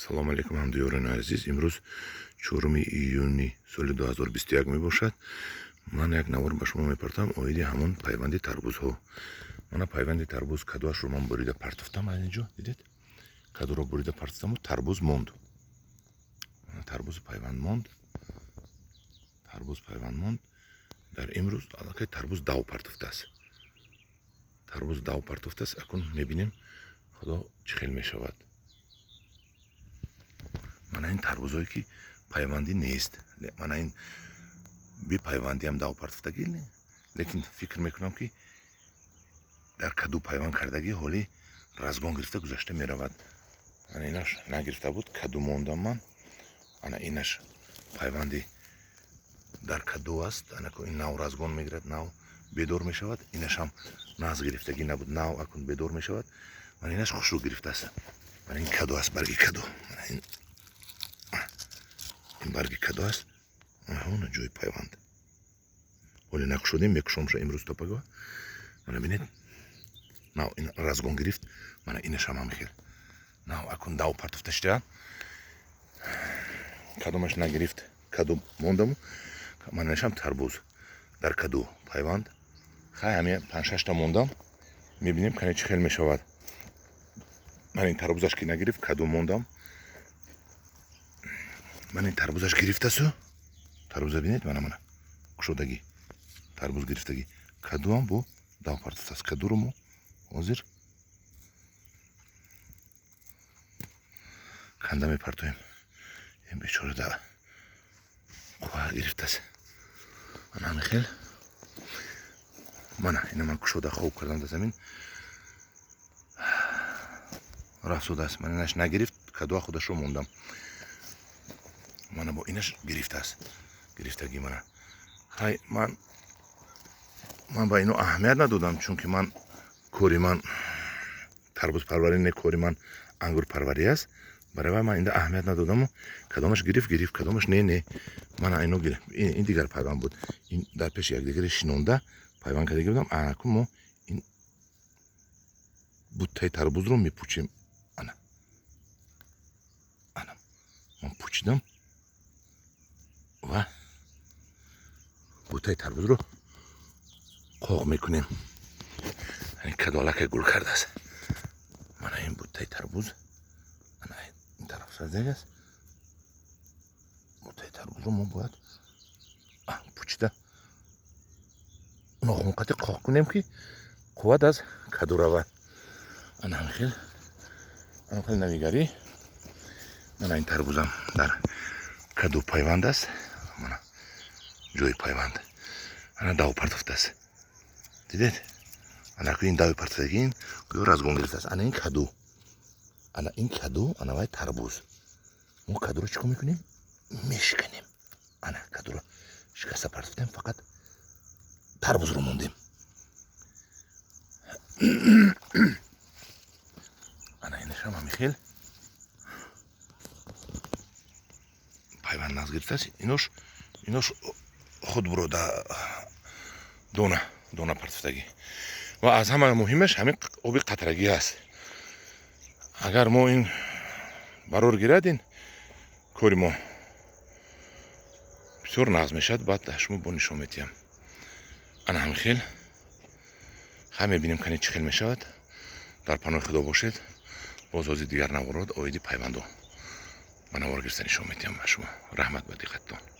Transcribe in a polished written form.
салому алейкум ҳамдиёрони азиз. имрӯз 4 июни соли 2021 мебошад. ман як навор ба шумо мепартам оиди ҳамон пайванди тарбузҳо. мана пайванди тарбуз кадуашро ман бурида партофтам. инҷо дидед, кадуро бурида партофтаму тарбуз монд. тарбуз пайванд монд. дар имрӯз аллакай тарбуз дав партофтааст. акун мебинем худо чӣ хел мешавад. мана ин тарбузое ки пайвандӣ нест. мана ин бипайвандиам дав партофтагӣ не, лекин фикр мекунам ки дар каду пайванд кардагӣ ҳоли разгон гирифта гузашта меравад. ана инаш нагирифта буд, каду мондам ман. ана инаш пайванди дар каду аст. ана ин нав разгон мегирад, нав бедор мешавад. инашам нағз гирифтагӣ набуд, нав акун бедор мешавад. мана инаш хушрӯ гирифтааст. мана ин каду аст, барги каду. ин барги каду аст. ҳона ҷои пайванд. ҳоли нақ шудем, мекушомша имрӯз топага. мана бинед, нав ин разгон гирифт. мана инашам ҳамихел. нав акун дав партофта шудам. кадомаш нагирифт, каду мондаму. мана инашам тарбуз дар каду пайванд. хай ҳами 5-6 та мондам. мебинем кане чӣ хел мешавад. мана ин тарбузаш ки нагирифт, каду мондам. мана ин тарбузаш гирифтасу. тарбуза бинед, мана кушодагӣ. тарбуз гирифтагӣ. кадуам бо дав партофтааст. кадуро мо ҳозир канда мепартоем. ин бечора да қувва гирифтааст. мана ҳамихел. мана ина ман кушода хоб кардам дар замин. рафсудааст. мана инаш нагирифт, кадуа худашро мондам. мана бо инаш гирифтааст. гирифтагӣ мана. хай ман ба ино аҳамият надодам, чунки ман кори ман тарбуз парварӣ не, кори ман ангур парварӣ аст. барои вай ман инда аҳамият надодаму кадомаш гирифт, кадомаш не. мана ино гирифт. ин дигар пайванд буд. ин дар пеши якдигаро шинонда пайванд карда гирифтам. анакун мо ин буттаи тарбузро мепӯчем. ана ман пӯчидам ва буттаи тарбузро қоқ мекунем. каду аллакай гул кардааст. мана ин буттаи тарбуз. ана ин тараф саздага аст. буттаи тарбузро мо бояд пӯчида нохунқати қоқ кунем ки қувват аз каду равад. ана ҳамихел навигарӣ. мана ин тарбузам дар каду пайванд аст. мана ҷои пайванд. ана дав партофтааст. дидед? ана ин дави партофтагӣ ин гӯё разгон гирифтааст. ана ин каду. ана вай тарбуз. мо кадуро чӣ кор мекунем? Мешиканем. ана кадуро шикаста партофтем, фақат тарбузро мондем. ана инашам ҳамихел пайванд нағз гирифтааст. инош худ бурода дона партофтагӣ. ва аз ҳама муҳимаш ҳамин оби қатрагӣ аст. агар мо ин барор гирад, ин кори мо бисёр нағз мешавад. баъд шумо бо нишон медиҳам. ана ҳамихел. хай мебинем кане чӣ хел мешавад. дар паноҳи худо бошед. боз ҳозир дигар наворот оиди пайвандо ба навор гирифта нишон медиҳам ба шумо. раҳмат ба диққаттон.